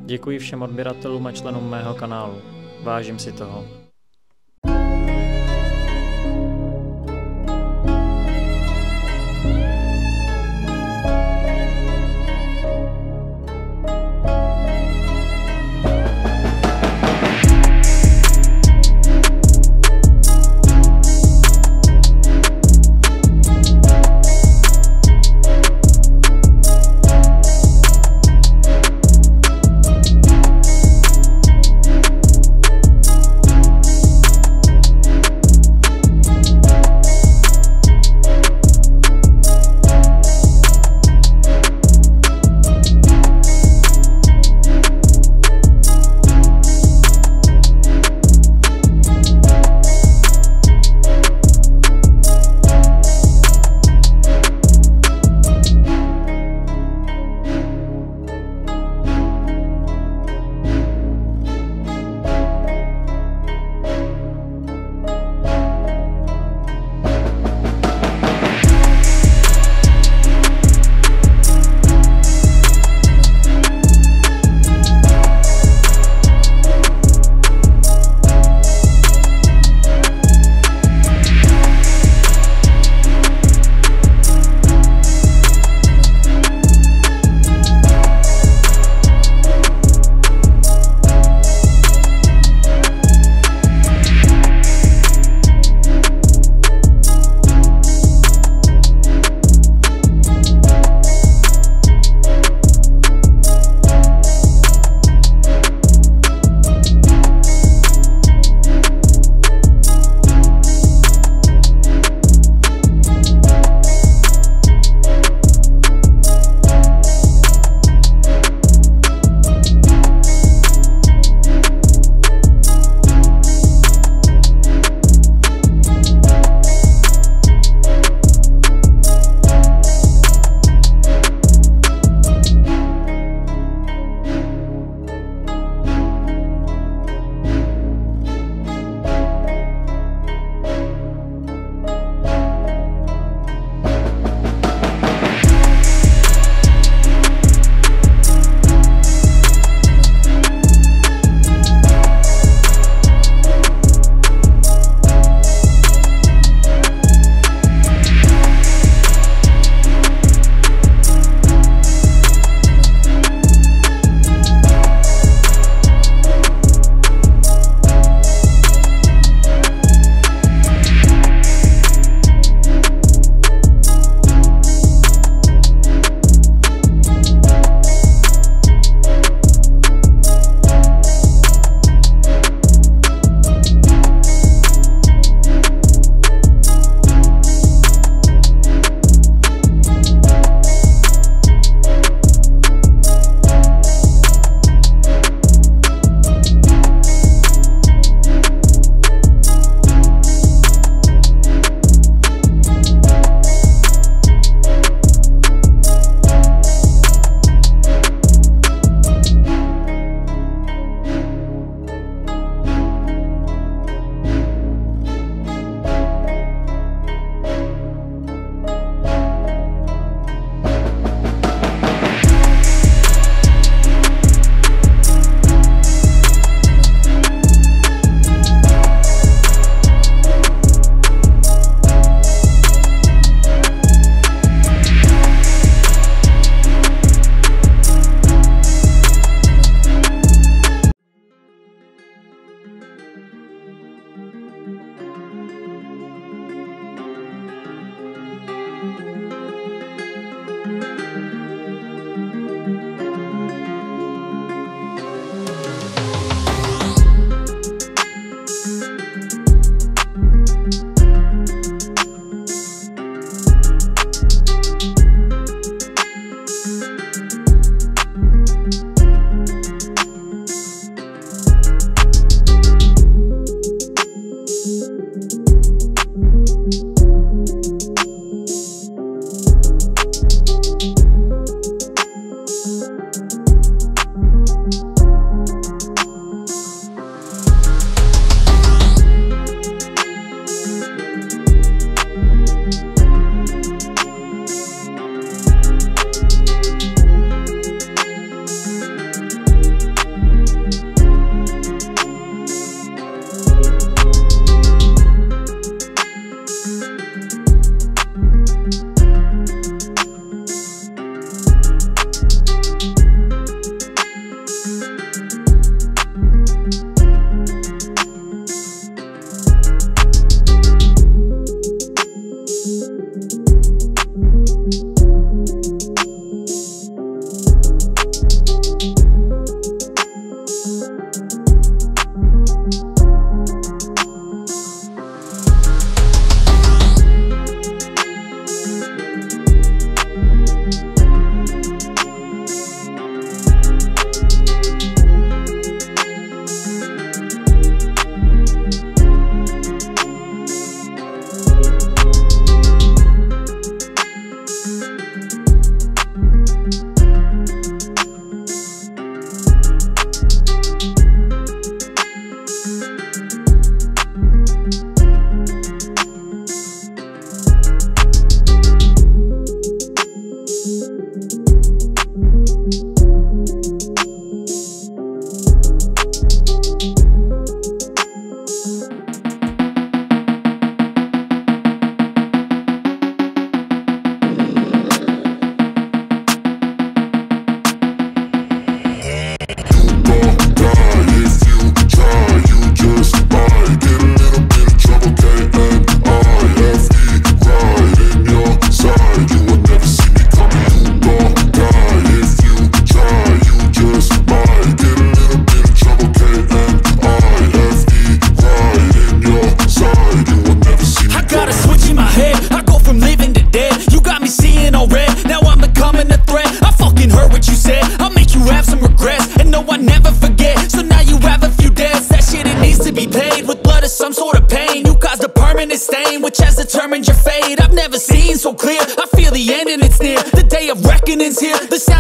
Děkuji všem odběratelům a členům mého kanálu. Vážím si toho.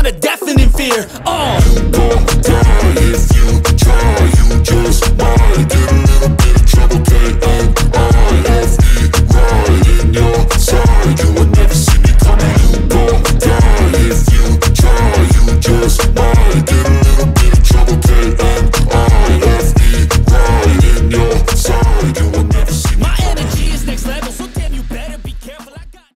a deafening fear. You gon' die if you try. You just might get a little bit of trouble, K-N-I-F-E, right in your side. You will never see me coming. You gon' die if you try. You just might get a little bit of trouble, K-N-I-F-E, right in your side. You will never see me. My energy is next level, so damn you better be careful. I got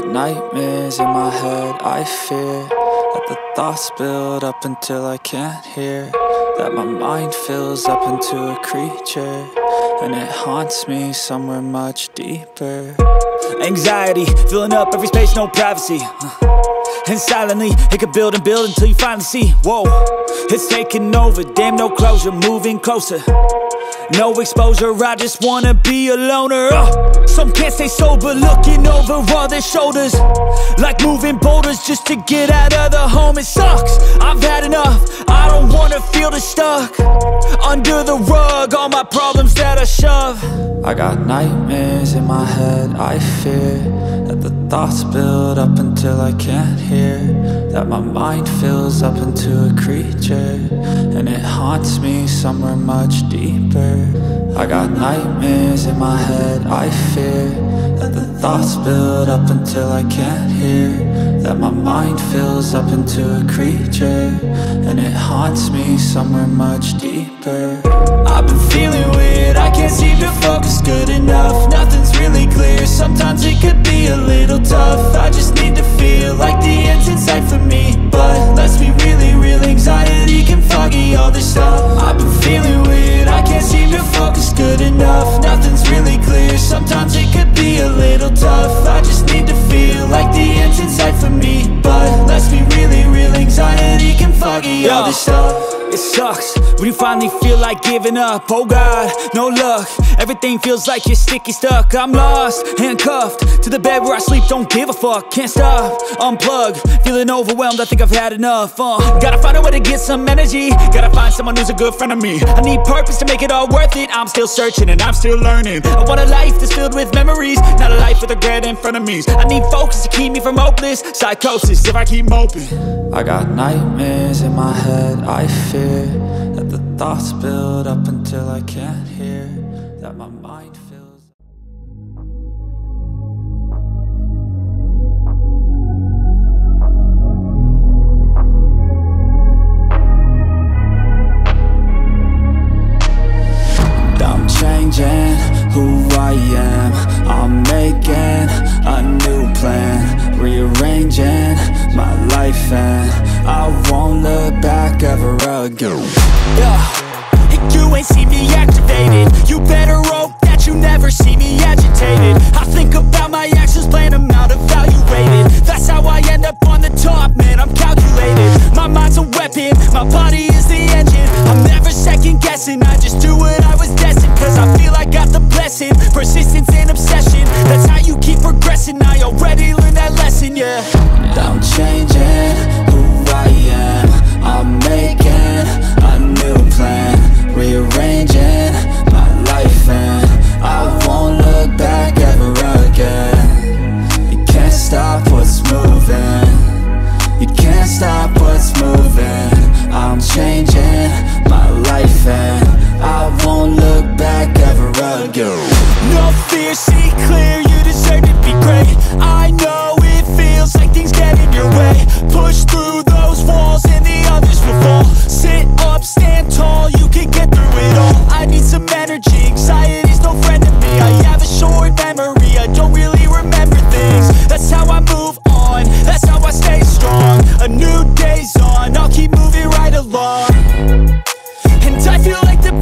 got nightmares in my head, I fear that the thoughts build up until I can't hear, that my mind fills up into a creature, and it haunts me somewhere much deeper. Anxiety, filling up every space, no privacy. And silently, it could build and build until you finally see, whoa, it's taking over, damn no closure, moving closer. No exposure, I just wanna be a loner. Some can't stay sober, looking over all their shoulders, like moving boulders just to get out of the home. It sucks, I've had enough, I don't wanna feel the stuck under the rug, all my problems that I shove. I got nightmares in my head, I fear that the thoughts build up until I can't hear, that my mind fills up into a creature, and it haunts me somewhere much deeper. I got nightmares in my head, I fear that the thoughts build up until I can't hear, that my mind fills up into a creature, and it haunts me somewhere much deeper. I've been feeling weird, I can't seem to focus good enough. Nothing's really clear, sometimes it could be a little tough. I just need to feel like the end's in sight for me, but let's be really real, anxiety can foggy all this stuff. I've been feeling weird, I can't seem to focus good enough. Nothing's really clear, sometimes it could be a little tough. I just need to feel like the end's in sight for me, but let's be really real, anxiety can foggy all this stuff. It sucks when you finally feel like giving up. Oh God, no luck, everything feels like you're sticky stuck. I'm lost, handcuffed to the bed where I sleep, don't give a fuck. Can't stop, unplug, feeling overwhelmed, I think I've had enough. Gotta find a way to get some energy, gotta find someone who's a good friend of me. I need purpose to make it all worth it, I'm still searching and I'm still learning. I want a life that's filled with memories, not a life with regret and frenemies. I need focus to keep me from hopeless psychosis if I keep moping. I got nightmares in my head, I fear that the thoughts build up until I can't hear, that my mind fills. I'm changing who I am, I'm making a new plan, rearranging my life, and I won't look back ever again. And you ain't see me activated, you better hope that you never see me agitated. I think about my actions, plan them out, evaluated. That's how I end up on the top, man, I'm calculated. My mind's a weapon, my body is the engine. I'm never second guessing, I just do what I was destined, cause I feel I got the blessing. Persistence and obsession, that's how you keep progressing. I already learned that lesson, yeah. I'm changing who I am, I'm making a new plan, rearranging my life, and I won't look back ever again. You can't stop what's moving, you can't stop what's moving. I'm changing my life, and I won't look back ever again. No fear, see clear, you deserve to be great. I know it feels like things get in your way. Push through those walls and the others will fall. Sit up, stand tall, you can get through it all. I need some energy, anxiety's no friend to me. I have a short memory, I don't really remember things. That's how I move on, that's how I stay strong. A new day's on, I'll keep moving right along. And I feel like the